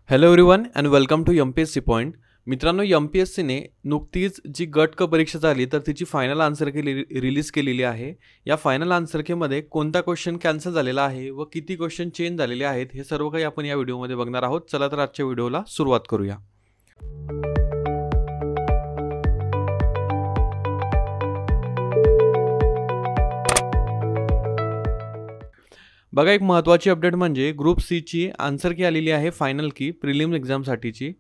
Hello everyone and welcome to MPSC point. मित्रांनो, एमपीएससीने नुकतीच जी गट क परीक्षा झाली तर तिची फायनल आन्सर की रिलीज केलेली आहे. या फायनल आन्सर कीमध्ये कोणता क्वेश्चन कॅन्सल झालेला आहे व किती क्वेश्चन चेंज झालेले आहेत हे सर्व काही आपण या व्हिडिओमध्ये बघणार आहोत. चला तर आजच्या व्हिडिओला सुरुवात करूया. बघा, एक महत्त्वाची अपडेट म्हणजे ग्रुप सी ची आन्सर की आलेली आहे फायनल की प्रिलिम्स एक्झामसाठीची.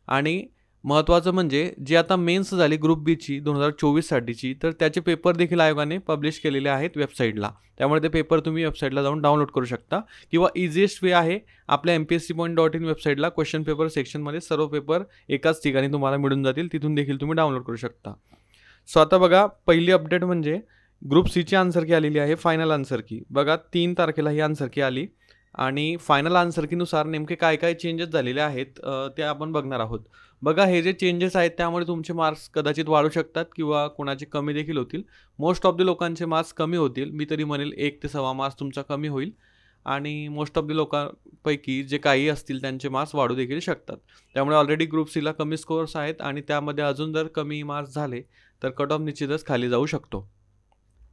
आणि महत्त्वाचं म्हणजे जी आता मेन्स झाली ग्रुप बी ची 2024 साठीची, तर त्याचे पेपर देखील आयोगाने पब्लिश केलेले आहेत वेबसाईटला. त्यामुळे ते पेपर तुम्ही वेबसाईटला जाऊन डाउनलोड करू शकता किंवा इझिएस्ट वे आहे आपल्या mpsc.in वेबसाईटला क्वेश्चन पेपर सेक्शनमध्ये सर्व पेपर एकाच ठिकाणी तुम्हाला मिळून जातील. तिथून देखील तुम्ही डाउनलोड करू शकता. सो आता बघा, पहिली अपडेट म्हणजे ग्रुप सी ची आन्सर की आलेली आहे फायनल आन्सर की. बघा, 3 तारखेला ही आन्सर की आली आणि फायनल आन्सर कीनुसार नेमके काय काय चेंजेस झालेले आहेत ते आपण बघणार आहोत. बघा, हे जे चेंजेस आहेत त्यामुळे तुमचे मार्क्स कदाचित वाढू शकतात किंवा कोणाचे कमी देखील होतील. मोस्ट ऑफ द लोकांचे मार्क्स कमी होतील. मी तरी म्हणेल 1 ते 1.25 मार्क्स तुमचा कमी होईल आणि मोस्ट ऑफ द लोकांपैकी जे काही असतील त्यांचे मार्क्स वाढू देखील शकतात. त्यामुळे ऑलरेडी ग्रुप सीला कमी स्कोअर्स आहेत आणि त्यामध्ये अजून जर कमी मार्क्स झाले तर कट ऑफ निश्चितच खाली जाऊ शकतो.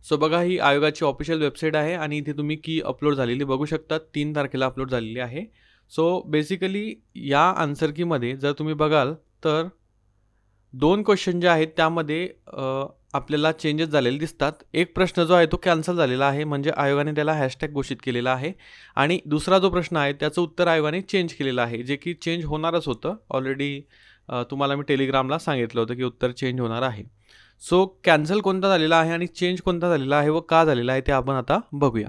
सो बघा, ही आयोगाची ऑफिशियल वेबसाईट आहे आणि इथे तुम्ही की अपलोड झालेली बघू शकता. 3 तारखेला अपलोड झालेली आहे. सो बेसिकली या आन्सर कीमध्ये जर तुम्ही बघाल तर 2 क्वेश्चन जे आहेत त्यामध्ये आपल्याला चेंजेस झालेले दिसतात. एक प्रश्न जो आहे तो कॅन्सल झालेला आहे, म्हणजे आयोगाने त्याला हॅशटॅग घोषित केलेला आहे. आणि दुसरा जो प्रश्न आहे त्याचं उत्तर आयोगाने चेंज केलेलं आहे, जे की चेंज होणारच होतं. ऑलरेडी तुम्हाला मी टेलिग्रामला सांगितलं होतं की उत्तर चेंज होणार आहे. सो कॅन्सल कोणता झालेला आहे आणि चेंज कोणता झालेला आहे व का झालेला आहे ते आपण आता बघूया.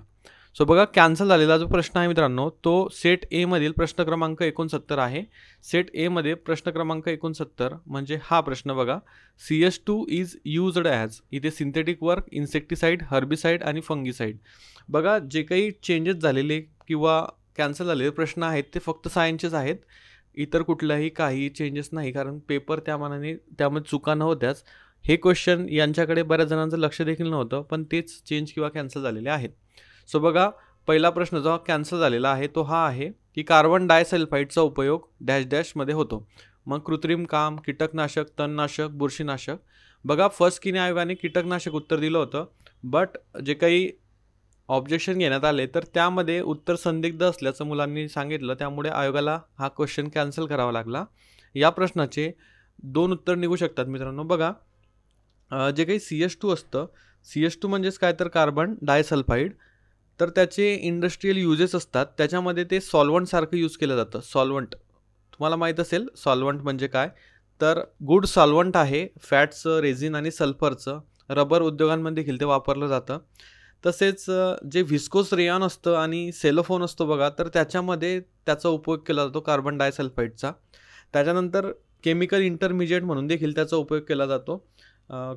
सो बघा, कॅन्सल झालेला जो प्रश्न आहे मित्रांनो तो सेट ए मधील प्रश्न क्रमांक 69 आहे. सेट ए मध्ये प्रश्न क्रमांक 69 म्हणजे हा प्रश्न बघा, CS2 इज यूज्ड ॲज. इथे सिंथेटिक वर्क, इन्सेक्टिसाइड, हर्बिसाइड आणि फंगिसाइड. बघा, जे काही चेंजेस झालेले किंवा कॅन्सल झालेले प्रश्न आहेत ते फक्त सायन्सचेच आहेत. इतर कुठलाही काही चेंजेस नाही, कारण पेपर त्या मानाने त्यामध्ये चुका नव्हत्याच. हे क्वेश्चन यांच्याकडे बऱ्याच जणांचं लक्ष देखील नव्हतं, पण तेच चेंज किंवा कॅन्सल झालेले आहेत. सो बघा, पहिला प्रश्न जो कॅन्सल झालेला आहे तो हा आहे की कार्बन डायसल्फाईडचा उपयोग डॅश डॅशमध्ये होतो. मग कृत्रिम काम, कीटकनाशक, तणनाशक, बुरशीनाशक. बघा, फर्स्ट कीने आयोगाने कीटकनाशक उत्तर दिलं होतं, बट जे काही ऑब्जेक्शन घेण्यात आले तर त्यामध्ये उत्तर संदिग्ध असल्याचं मुलांनी सांगितलं. त्यामुळे आयोगाला हा क्वेश्चन कॅन्सल करावा लागला. या प्रश्नाचे 2 उत्तर निघू शकतात मित्रांनो. बघा, जे काही CS2 असतं, CS2 म्हणजेच काय तर कार्बन डायसल्फाईड, तर त्याचे इंडस्ट्रियल युजेस असतात. त्याच्यामध्ये ते सॉल्वंटसारखं यूज केलं जातं. सॉल्वंट तुम्हाला माहीत असेल, सॉल्वंट म्हणजे काय तर गुड सॉल्वंट आहे. फॅट्सचं, रेझिन आणि सल्फरचं रबर उद्योगांमध्ये देखील ते वापरलं जातं. तसेच जे व्हिस्कोस रेयॉन असतं आणि सेलोफोन असतो बघा, तर त्याच्यामध्ये त्याचा उपयोग केला जातो कार्बन डायसल्फाईडचा. त्याच्यानंतर केमिकल इंटरमिजिएट म्हणून देखील त्याचा उपयोग केला जातो.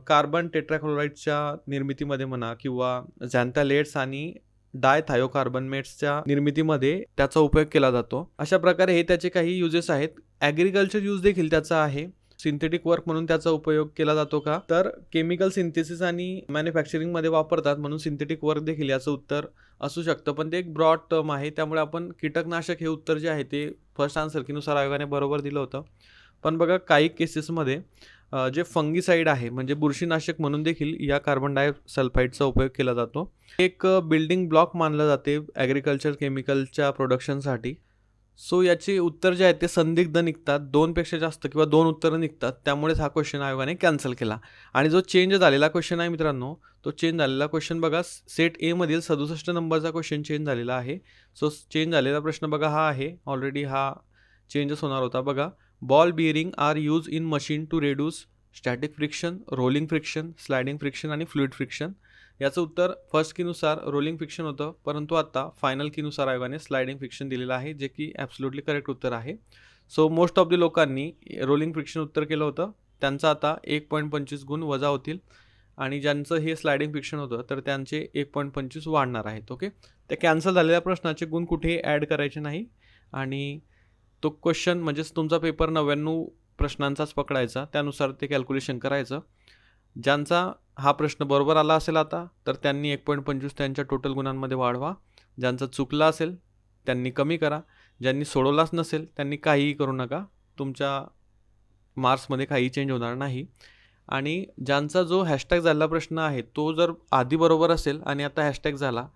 कार्बन टेट्राक्लोराईडच्या निर्मितीमध्ये म्हणा किंवा झॅन्थॅलेट्स आणि डायथायोकार्बनमेट्सच्या निर्मितीमध्ये त्याचा उपयोग केला जातो. अशा प्रकारे हे त्याचे काही युजेस आहेत. ॲग्रिकल्चर यूज देखील त्याचा आहे. सिंथेटिक वर्क म्हणून त्याचा उपयोग केला जातो का तर केमिकल सिंथेसिस आणि मॅन्युफॅक्चरिंगमध्ये वापरतात, म्हणून सिंथेटिक वर्क देखील याचं उत्तर असू शकतं. पण ते एक ब्रॉड टर्म आहे, त्यामुळे आपण कीटकनाशक हे उत्तर जे आहे ते फर्स्ट आन्सर कीनुसार आयोगाने बरोबर दिलं होतं. पण बघा, काही केसेसमध्ये जे फंगिसाईड आहे म्हणजे बुरशीनाशक म्हणून देखील या कार्बन डायसल्फाईडचा उपयोग केला जातो. एक बिल्डिंग ब्लॉक मानलं जाते ॲग्रिकल्चर केमिकलच्या प्रोडक्शनसाठी. सो याचे उत्तर जे आहेत ते संदिग्ध निघतात. 2 पेक्षा जास्त किंवा 2 उत्तरं निघतात. त्यामुळेच हा क्वेश्चन आयोगाने कॅन्सल केला. आणि जो चेंज झालेला क्वेश्चन आहे मित्रांनो, तो चेंज झालेला क्वेश्चन बघा, सेट ए मधील 67 नंबरचा क्वेश्चन चेंज झालेला आहे. सो चेंज झालेला प्रश्न बघा हा आहे. ऑलरेडी हा चेंजच होणार होता. बघा, ball bearing are use in machine to reduce static friction, rolling friction, sliding friction आणि फ्लुइड फ्रिक्शन. याचं उत्तर फर्स्ट कीनुसार रोलिंग फ्रिक्शन होतं, परंतु आता फायनल कीनुसार आयोगाने स्लायडिंग फ्रिक्शन दिलेलं आहे, जे की ॲब्सोल्युटली करेक्ट उत्तर आहे. सो मोस्ट ऑफ द लोकांनी रोलिंग फ्रिक्शन उत्तर केलं होतं. त्यांचं आता 1.25 गुण वजा होतील आणि ज्यांचं हे स्लायडिंग फ्रिक्शन होतं तर त्यांचे 1.25 वाढणार आहेत. ओके, त्या कॅन्सल झालेल्या प्रश्नाचे गुण कुठेही ॲड करायचे नाही आणि तो क्वेश्चन म्हणजेच तुमचा पेपर 99 प्रश्नांचाच पकडायचा, त्यानुसार ते कॅल्क्युलेशन करायचं. ज्यांचा हा प्रश्न बरोबर आला असेल आता तर त्यांनी 1.25 त्यांच्या टोटल गुणांमध्ये वाढवा. ज्यांचा चुकला असेल त्यांनी कमी करा. ज्यांनी सोडवलाच नसेल त्यांनी काहीही करू नका, तुमच्या मार्क्समध्ये काही चेंज होणार नाही. आणि ज्यांचा जो हॅशटॅग झालेला प्रश्न आहे तो जर आधी बरोबर असेल आणि आता हॅशटॅग झाला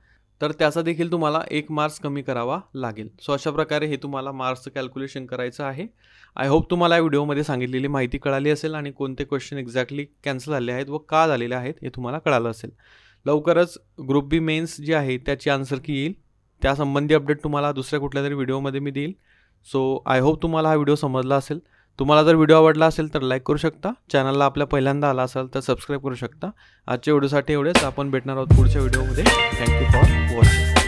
तर त्याचा देखील तुम्हाला 1 मार्क्स कमी करावा लागेल. सो अशा प्रकारे हे तुम्हाला मार्क्सचं कॅल्क्युलेशन करायचं आहे. आय होप तुम्हाला या व्हिडिओमध्ये सांगितलेली माहिती कळाली असेल आणि कोणते क्वेश्चन एक्झॅक्टली कॅन्सल झाले आहेत व का झालेले आहेत हे तुम्हाला कळालं असेल. लवकरच ग्रुप बी मेन्स जी आहे त्याची आन्सर की येईल, त्यासंबंधी अपडेट तुम्हाला दुसऱ्या कुठल्या तरी व्हिडिओमध्ये मी देईल. सो आय होप तुम्हाला हा व्हिडिओ समजला असेल. तुम्हाला जर व्हिडिओ आवडला असेल तर लाईक करू शकता, चॅनलला आपल्या पहिल्यांदा आला असाल तर सबस्क्राईब करू शकता. आजच्या व्हिडिओसाठी एवढेच, आपण भेटणार आहोत पुढच्या व्हिडिओमध्ये. Thank you for watching.